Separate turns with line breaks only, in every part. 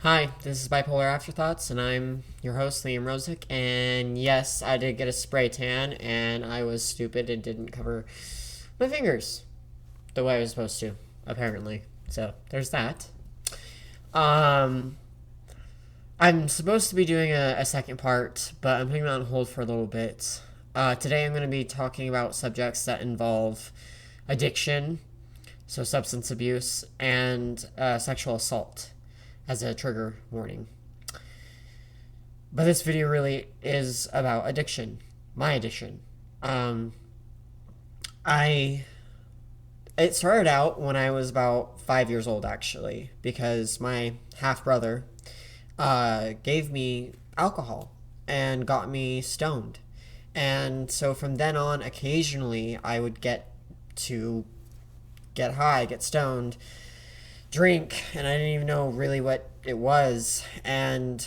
Hi, this is Bipolar Afterthoughts, and I'm your host, Liam Rosick. And yes, I did get a spray tan, and I was stupid and didn't cover my fingers the way I was supposed to, apparently. So there's that. Um, I'm supposed to be doing a second part, but I'm putting it on hold for a little bit. Today I'm going to be talking about subjects that involve addiction, so substance abuse, and sexual assault as a trigger warning. But this video really is about addiction, my addiction. Um, I it started out when I was about 5 years old, actually, because my half brother gave me alcohol and got me stoned, and so from then on, occasionally I would to get high, get stoned, drink, and I didn't even know really what it was. And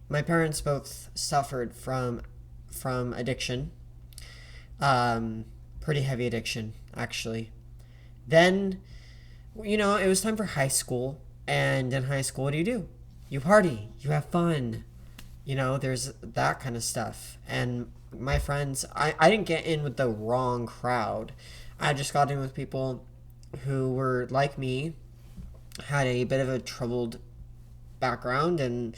my parents both suffered from addiction, pretty heavy addiction actually. Then, it was time for high school, and in high school, what do? You party, you have fun. There's that kind of stuff. And my friends, I didn't get in with the wrong crowd. I just got in with people who were like me, had a bit of a troubled background, and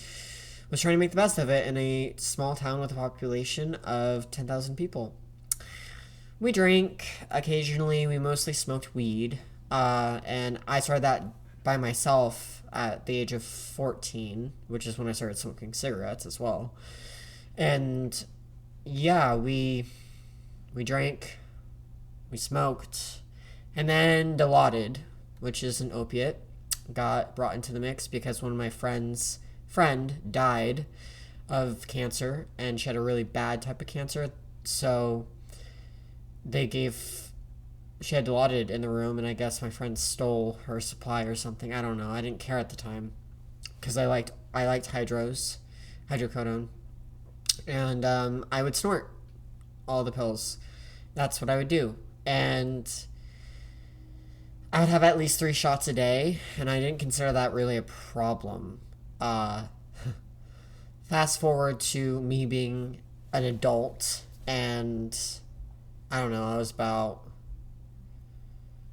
was trying to make the best of it in a small town with a population of 10,000 people. We drank occasionally. We mostly smoked weed. And I started that by myself at the age of 14, which is when I started smoking cigarettes as well. And yeah, we drank, we smoked, and then Dilaudid, which is an opiate, got brought into the mix because one of my friend died of cancer, and she had a really bad type of cancer. So she had Dilaudid in the room, and I guess my friend stole her supply or something. I don't know. I didn't care at the time because I liked hydrocodone, and I would snort all the pills. That's what I would do, and I would have at least 3 shots a day, and I didn't consider that really a problem. Uh, Fast forward to me being an adult, and I don't know,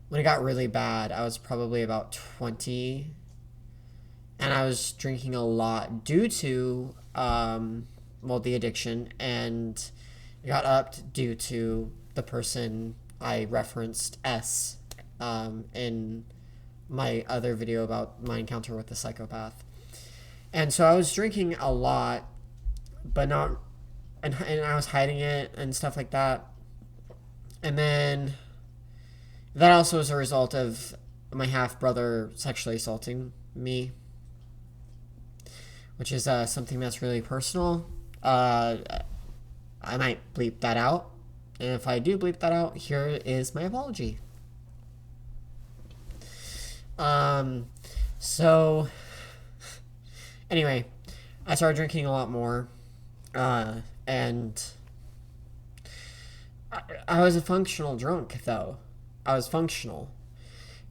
when it got really bad, I was probably about 20, and I was drinking a lot due to, the addiction, and it got upped due to the person I referenced, S, in my other video about my encounter with the psychopath. And so I was drinking a lot, but not, and I was hiding it and stuff like that. And then that also was a result of my half brother sexually assaulting me, which is something that's really personal. I might bleep that out. And if I do bleep that out, here is my apology. So anyway, I started drinking a lot more, and I was a functional drunk, though. I was functional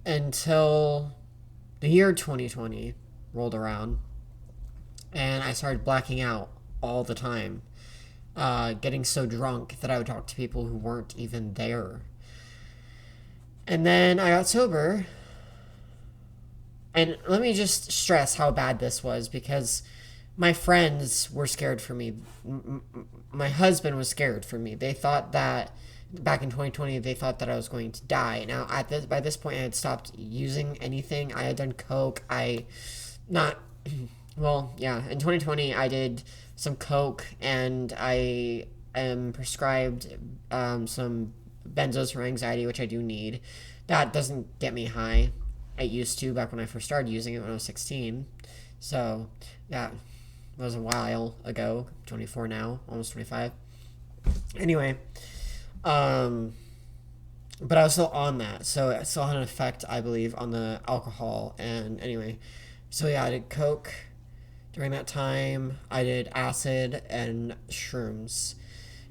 until the year 2020 rolled around, and I started blacking out all the time, getting so drunk that I would talk to people who weren't even there. And then I got sober. And let me just stress how bad this was, because my friends were scared for me. My husband was scared for me. They thought that back in 2020, they thought that I was going to die. Now, by this point, I had stopped using anything. I had done coke. Well, yeah. In 2020, I did some coke, and I am prescribed some benzos for anxiety, which I do need. That doesn't get me high. It used to back when I first started using it when I was 16. So, yeah, it was a while ago. 24 now, almost 25. Anyway, but I was still on that. So it still had an effect, I believe, on the alcohol. And anyway, so yeah, I did coke during that time. I did acid and shrooms.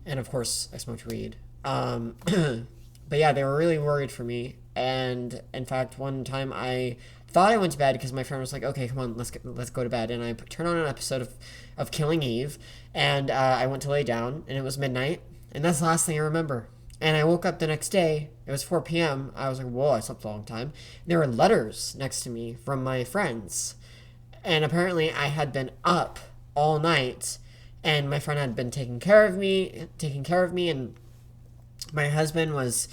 And of course, I smoked weed. But yeah, they were really worried for me. And in fact, one time I thought I went to bed because my friend was like, okay, come on, let's go to bed. And I turned on an episode of Killing Eve, and I went to lay down, and it was midnight, and that's the last thing I remember. And I woke up the next day. It was 4 p.m. I was like, whoa, I slept a long time. And there were letters next to me from my friends. And apparently I had been up all night, and my friend had been taking care of me, and my husband was,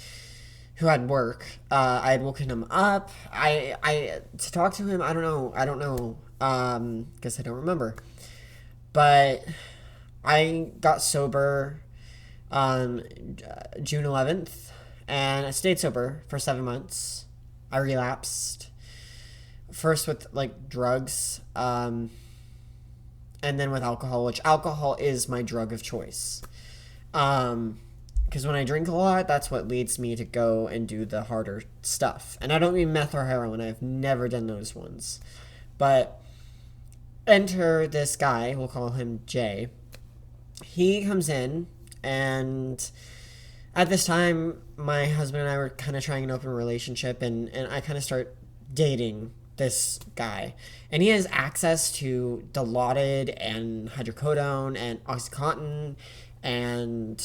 who had work, I had woken him up. To talk to him, I don't know, because I don't remember. But I got sober on June 11th, and I stayed sober for 7 months. I relapsed, first with like drugs, and then with alcohol, which alcohol is my drug of choice. Because when I drink a lot, that's what leads me to go and do the harder stuff. And I don't mean meth or heroin. I've never done those ones. But enter this guy, we'll call him Jay. He comes in, and at this time, my husband and I were kind of trying an open relationship, and I kind of start dating this guy. And he has access to Dilaudid and hydrocodone and OxyContin, and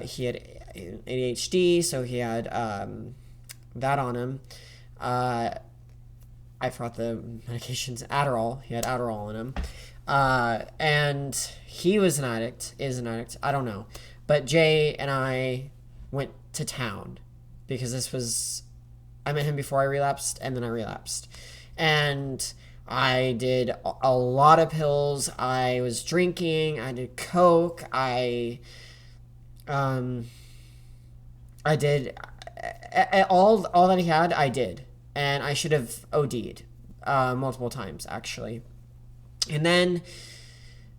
he had ADHD, so he had that on him. I forgot the medications. Adderall. He had Adderall on him. And he was an addict, is an addict, I don't know. But Jay and I went to town because I met him before I relapsed, and then I relapsed. And I did a lot of pills. I was drinking. I did coke. I did all that he had. I did, and I should have OD'd multiple times actually. And then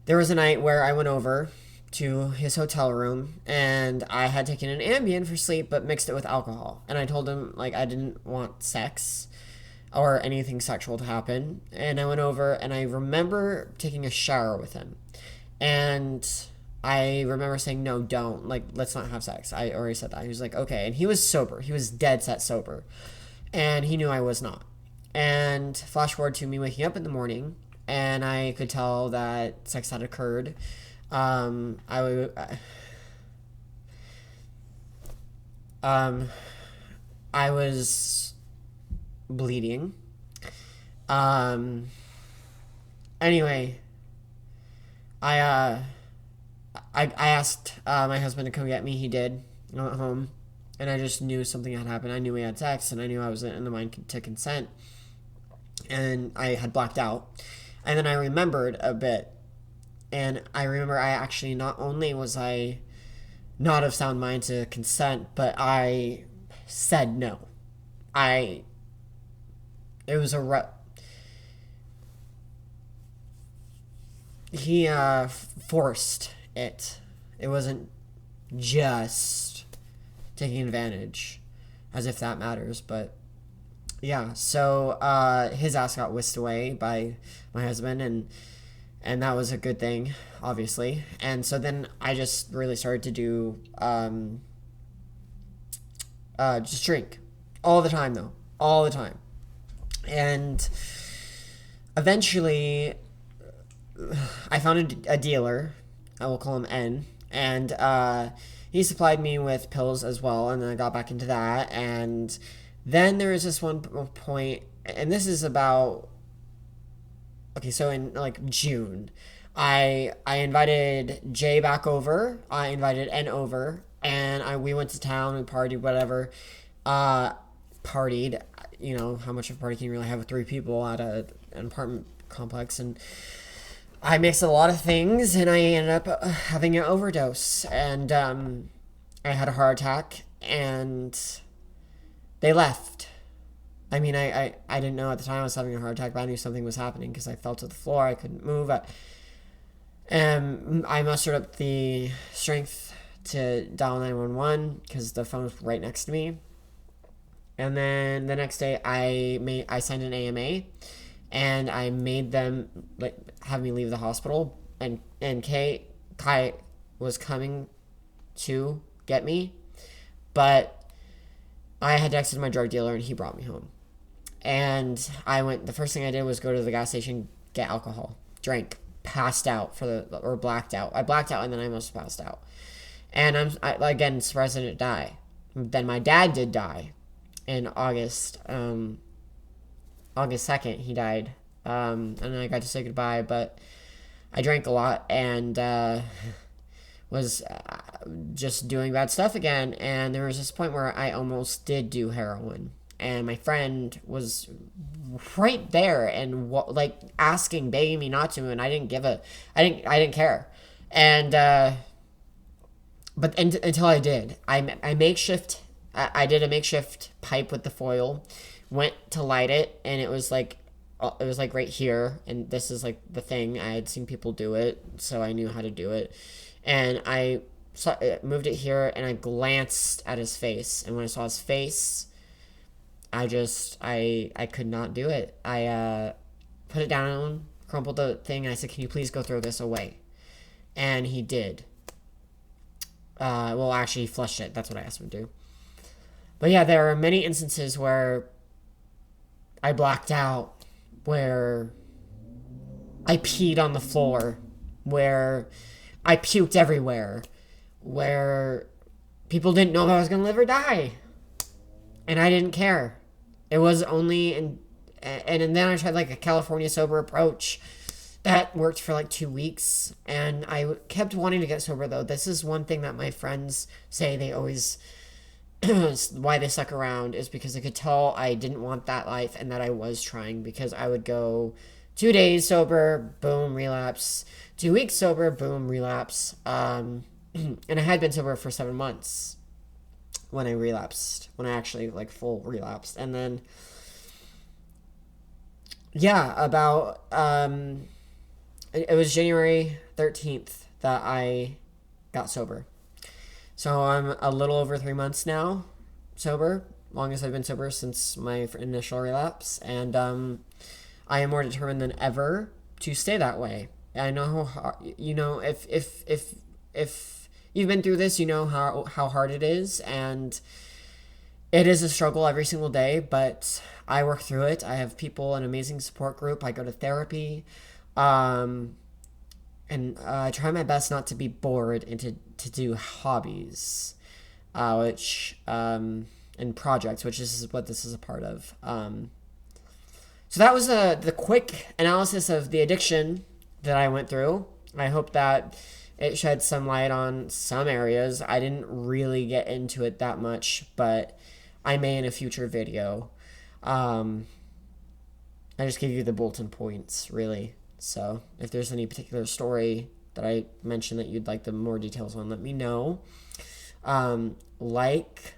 there was a night where I went over to his hotel room, and I had taken an Ambien for sleep, but mixed it with alcohol. And I told him like I didn't want sex or anything sexual to happen. And I went over, and I remember taking a shower with him. And I remember saying, no, don't. Like, let's not have sex. I already said that. He was like, okay. And he was sober. He was dead set sober. And he knew I was not. And flash forward to me waking up in the morning, and I could tell that sex had occurred. I was bleeding. Anyway, I asked my husband to come get me. He did. I went home, and I just knew something had happened. I knew we had sex, and I knew I was in the mind to consent, and I had blacked out. And then I remembered a bit, and I remember I actually, not only was I not of sound mind to consent, but I said no. It was he forced it. It wasn't just taking advantage, as if that matters, but yeah. So his ass got whisked away by my husband, and that was a good thing, obviously. And so then I just really started to do just drink all the time, though, all the time. And eventually I found a dealer. I will call him N, and he supplied me with pills as well, and then I got back into that. And then there was this one point, and this is about, okay, so in like June, I invited Jay back over. I invited N over, and we went to town. We partied, whatever. Partied. You know, how much of a party can you really have with 3 people at an apartment complex? And I mixed a lot of things, and I ended up having an overdose. And I had a heart attack, and they left. I mean, I didn't know at the time I was having a heart attack, but I knew something was happening because I fell to the floor. I couldn't move. I mustered up the strength to dial 911 because the phone was right next to me. And then the next day, I signed an AMA, and I made them have me leave the hospital. And Kai was coming to get me, but I had texted my drug dealer, and he brought me home. And the first thing I did was go to the gas station, get alcohol, drank, passed out or blacked out. I blacked out and then I almost passed out. And again surprised I didn't die. Then my dad did die in August. August 2nd, he died. And I got to say goodbye, but I drank a lot and was just doing bad stuff again. And there was this point where I almost did do heroin. And my friend was right there and like asking, begging me not to, and I didn't care. And until I did, I did a makeshift pipe with the foil, went to light it, and it was like right here, and this is like the thing. I had seen people do it, so I knew how to do it, and I moved it here, and I glanced at his face, and when I saw his face, I could not do it. I put it down, crumpled the thing, and I said, "Can you please go throw this away?" And he did. Well, actually, he flushed it. That's what I asked him to do. But yeah, there are many instances where I blacked out, where I peed on the floor, where I puked everywhere, where people didn't know if I was going to live or die. And I didn't care. It was only and then I tried like a California sober approach. That worked for like 2 weeks, and I kept wanting to get sober, though. This is one thing that my friends say they always, why they stuck around, is because they could tell I didn't want that life and that I was trying, because I would go 2 days sober, boom, relapse. 2 weeks sober, boom, relapse. And I had been sober for 7 months when I relapsed, when I actually like full relapsed. And then, yeah, about, it was January 13th that I got sober. So I'm a little over 3 months now sober, longest I've been sober since my initial relapse, and I am more determined than ever to stay that way. I know how hard, if you've been through this, you know how hard it is, and it is a struggle every single day, but I work through it. I have people, an amazing support group. I go to therapy. And I try my best not to be bored and to do hobbies, and projects, which is what this is a part of. So that was the quick analysis of the addiction that I went through. I hope that it shed some light on some areas. I didn't really get into it that much, but I may in a future video. I just gave you the bulletin points, really. So if there's any particular story that I mentioned that you'd like the more details on, let me know. Like,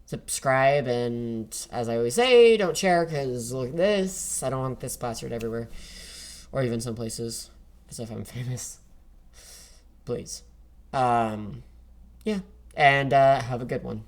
subscribe, and as I always say, don't share, because look at this. I don't want this plastered everywhere, or even some places, as if I'm famous. Please. Yeah, and have a good one.